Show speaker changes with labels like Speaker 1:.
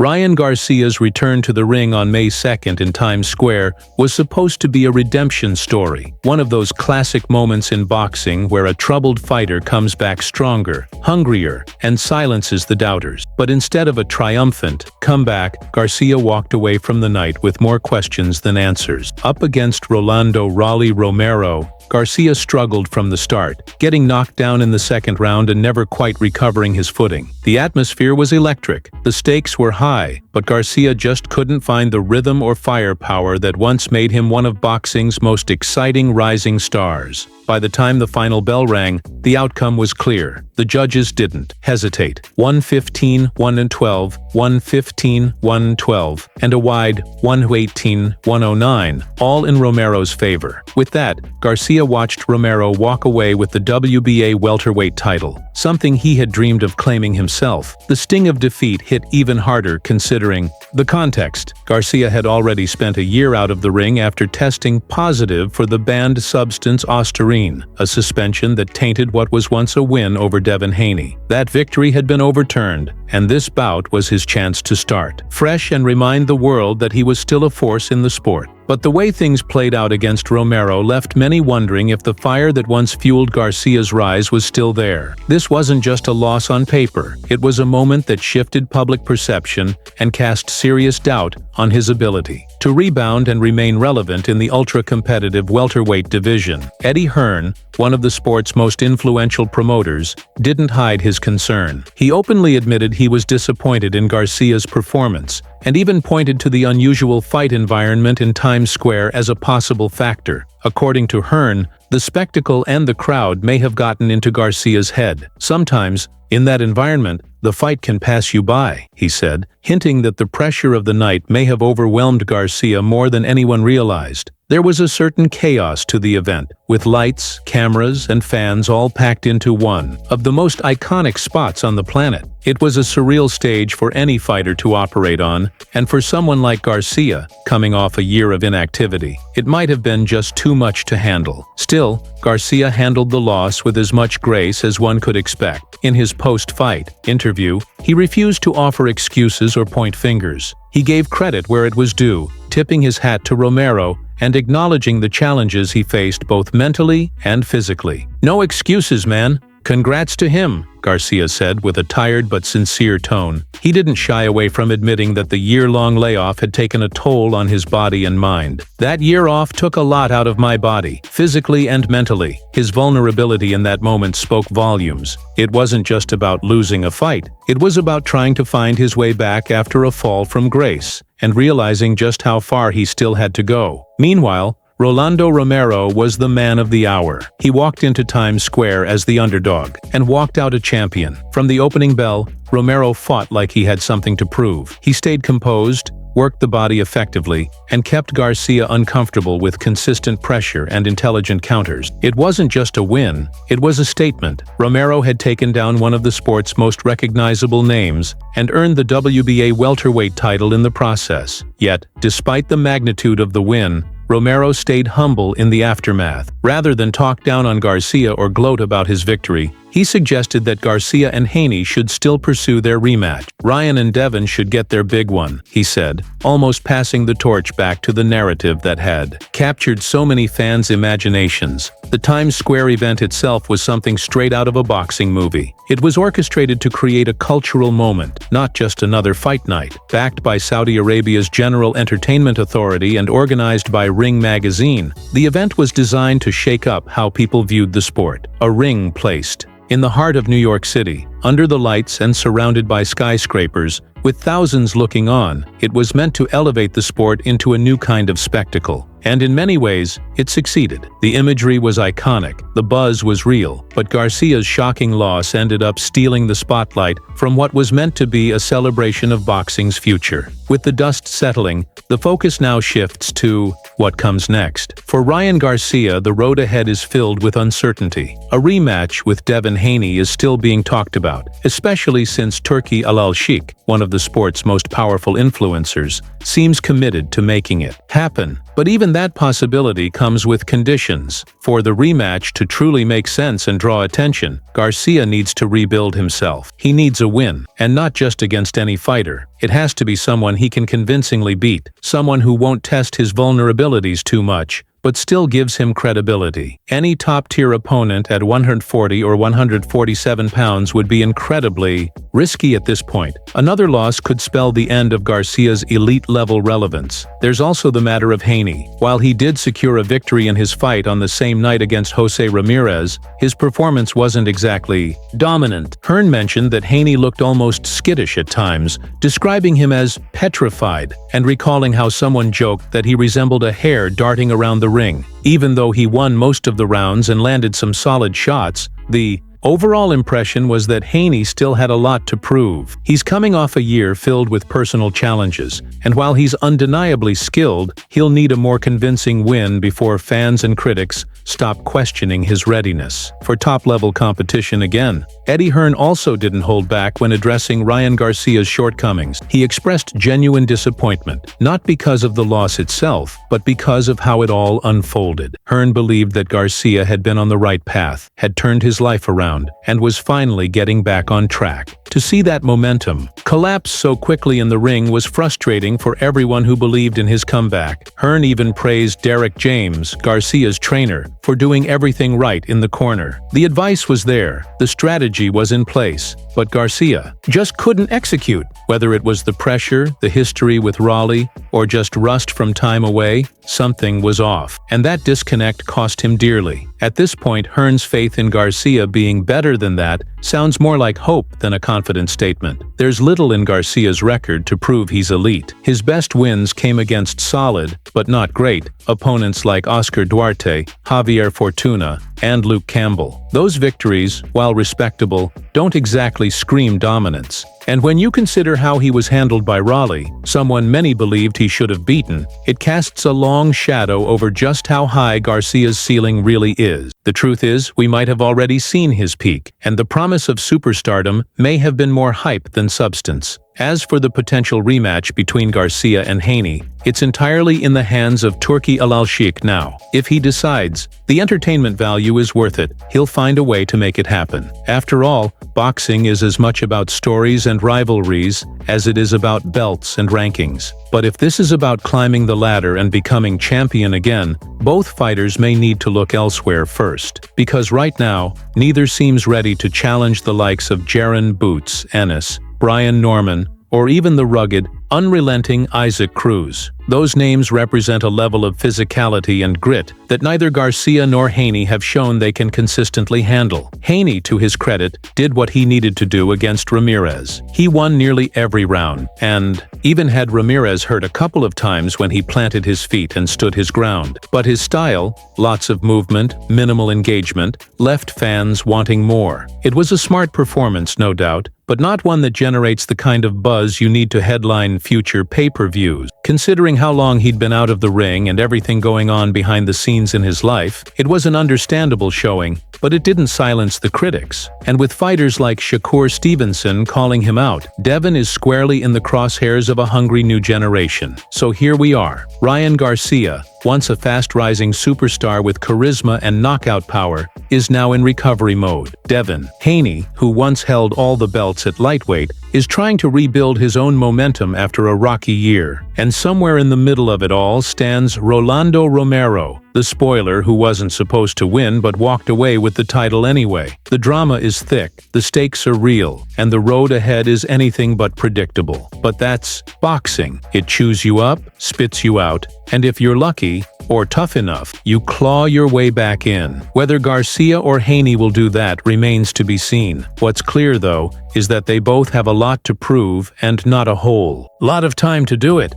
Speaker 1: Ryan Garcia's return to the ring on May 2nd in Times Square was supposed to be a redemption story, one of those classic moments in boxing where a troubled fighter comes back stronger, hungrier, and silences the doubters. But instead of a triumphant comeback, Garcia walked away from the night with more questions than answers. Up against Rolando "Raleigh" Romero, Garcia struggled from the start, getting knocked down in the second round and never quite recovering his footing. The atmosphere was electric, the stakes were high, but Garcia just couldn't find the rhythm or firepower that once made him one of boxing's most exciting rising stars. By the time the final bell rang, the outcome was clear. The judges didn't hesitate. 115-112, 115-112, and a wide 118-109, all in Romero's favor. With that, Garcia watched Romero walk away with the WBA welterweight title, something he had dreamed of claiming himself. The sting of defeat hit even harder considering the context. Garcia had already spent a year out of the ring after testing positive for the banned substance ostarine, a suspension that tainted what was once a win over Devin Haney. That victory had been overturned, and this bout was his chance to start fresh and remind the world that he was still a force in the sport. But the way things played out against Romero left many wondering if the fire that once fueled Garcia's rise was still there. This wasn't just a loss on paper, it was a moment that shifted public perception and cast serious doubt on his ability to rebound and remain relevant in the ultra-competitive welterweight division. Eddie Hearn, one of the sport's most influential promoters, didn't hide his concern. He openly admitted he was disappointed in Garcia's performance, and even pointed to the unusual fight environment in Times Square as a possible factor. According to Hearn, the spectacle and the crowd may have gotten into Garcia's head. Sometimes, in that environment, the fight can pass you by, he said, hinting that the pressure of the night may have overwhelmed Garcia more than anyone realized. There was a certain chaos to the event, with lights, cameras, and fans all packed into one of the most iconic spots on the planet. It was a surreal stage for any fighter to operate on, and for someone like Garcia, coming off a year of inactivity, it might have been just too much to handle. Still, Garcia handled the loss with as much grace as one could expect. In his post-fight interview, he refused to offer excuses or point fingers. He gave credit where it was due, tipping his hat to Romero and acknowledging the challenges he faced both mentally and physically. "No excuses, man. Congrats to him," Garcia said with a tired but sincere tone. He didn't shy away from admitting that the year-long layoff had taken a toll on his body and mind. "That year off took a lot out of my body, physically and mentally." His vulnerability in that moment spoke volumes. It wasn't just about losing a fight. It was about trying to find his way back after a fall from grace, and realizing just how far he still had to go. Meanwhile, Rolando Romero was the man of the hour. He walked into Times Square as the underdog, and walked out a champion. From the opening bell, Romero fought like he had something to prove. He stayed composed, worked the body effectively, and kept Garcia uncomfortable with consistent pressure and intelligent counters. It wasn't just a win, it was a statement. Romero had taken down one of the sport's most recognizable names, and earned the WBA welterweight title in the process. Yet, despite the magnitude of the win, Romero stayed humble in the aftermath. Rather than talk down on Garcia or gloat about his victory, he suggested that Garcia and Haney should still pursue their rematch. Ryan and Devin should get their big one, he said, almost passing the torch back to the narrative that had captured so many fans' imaginations. The Times Square event itself was something straight out of a boxing movie. It was orchestrated to create a cultural moment, not just another fight night. Backed by Saudi Arabia's General Entertainment Authority and organized by Ring magazine, the event was designed to shake up how people viewed the sport. A ring placed in the heart of New York City, under the lights and surrounded by skyscrapers, with thousands looking on, it was meant to elevate the sport into a new kind of spectacle. And in many ways, it succeeded. The imagery was iconic, the buzz was real, but Garcia's shocking loss ended up stealing the spotlight from what was meant to be a celebration of boxing's future. With the dust settling, the focus now shifts to what comes next. For Ryan Garcia, the road ahead is filled with uncertainty. A rematch with Devin Haney is still being talked about. about, especially since Turki Al-Sheikh, one of the sport's most powerful influencers, seems committed to making it happen. But even that possibility comes with conditions. For the rematch to truly make sense and draw attention, Garcia needs to rebuild himself. He needs a win, and not just against any fighter. It has to be someone he can convincingly beat, someone who won't test his vulnerabilities too much, but still gives him credibility. Any top-tier opponent at 140 or 147 pounds would be incredibly risky at this point. Another loss could spell the end of Garcia's elite-level relevance. There's also the matter of Haney. While he did secure a victory in his fight on the same night against Jose Ramirez, his performance wasn't exactly dominant. Hearn mentioned that Haney looked almost skittish at times, describing him as petrified, and recalling how someone joked that he resembled a hare darting around the ring. Even though he won most of the rounds and landed some solid shots, the overall impression was that Haney still had a lot to prove. He's coming off a year filled with personal challenges, and while he's undeniably skilled, he'll need a more convincing win before fans and critics stop questioning his readiness for top-level competition again. Eddie Hearn also didn't hold back when addressing Ryan Garcia's shortcomings. He expressed genuine disappointment, not because of the loss itself, but because of how it all unfolded. Hearn believed that Garcia had been on the right path, had turned his life around, and was finally getting back on track. To see that momentum collapse so quickly in the ring was frustrating for everyone who believed in his comeback. Hearn even praised Derek James, Garcia's trainer, for doing everything right in the corner. The advice was there, the strategy was in place, but Garcia just couldn't execute. Whether it was the pressure, the history with Raleigh, or just rust from time away, something was off, and that disconnect cost him dearly. At this point, Hearn's faith in Garcia being better than that sounds more like hope than a confident statement. There's little in Garcia's record to prove he's elite. His best wins came against solid, but not great, opponents like Oscar Duarte, Javier Fortuna, and Luke Campbell. Those victories, while respectable, don't exactly scream dominance. And when you consider how he was handled by Raleigh, someone many believed he should have beaten, it casts a long shadow over just how high Garcia's ceiling really is. The truth is, we might have already seen his peak, and the promise of superstardom may have been more hype than substance. As for the potential rematch between Garcia and Haney, it's entirely in the hands of Turki Al-Sheikh now. If he decides the entertainment value is worth it, he'll find a way to make it happen. After all, boxing is as much about stories and rivalries as it is about belts and rankings. But if this is about climbing the ladder and becoming champion again, both fighters may need to look elsewhere first. Because right now, neither seems ready to challenge the likes of Jaron Boots Ennis, Brian Norman, or even the rugged, unrelenting Isaac Cruz. Those names represent a level of physicality and grit that neither Garcia nor Haney have shown they can consistently handle. Haney, to his credit, did what he needed to do against Ramirez. He won nearly every round, and even had Ramirez hurt a couple of times when he planted his feet and stood his ground. But his style, lots of movement, minimal engagement, left fans wanting more. It was a smart performance, no doubt, but not one that generates the kind of buzz you need to headline future pay-per-views. Considering how long he'd been out of the ring and everything going on behind the scenes in his life, it was an understandable showing, but it didn't silence the critics. And with fighters like Shakur Stevenson calling him out, Devin is squarely in the crosshairs of a hungry new generation. So here we are. Ryan Garcia, once a fast-rising superstar with charisma and knockout power, is now in recovery mode. Devin Haney, who once held all the belts at lightweight, is trying to rebuild his own momentum after a rocky year. And somewhere in the middle of it all stands Rolando Romero, the spoiler who wasn't supposed to win but walked away with the title anyway. The drama is thick, the stakes are real, and the road ahead is anything but predictable. But that's boxing. It chews you up, spits you out, and if you're lucky, or tough enough, you claw your way back in. Whether Garcia or Haney will do that remains to be seen. What's clear, though, is that they both have a lot to prove and not a whole lot of time to do it.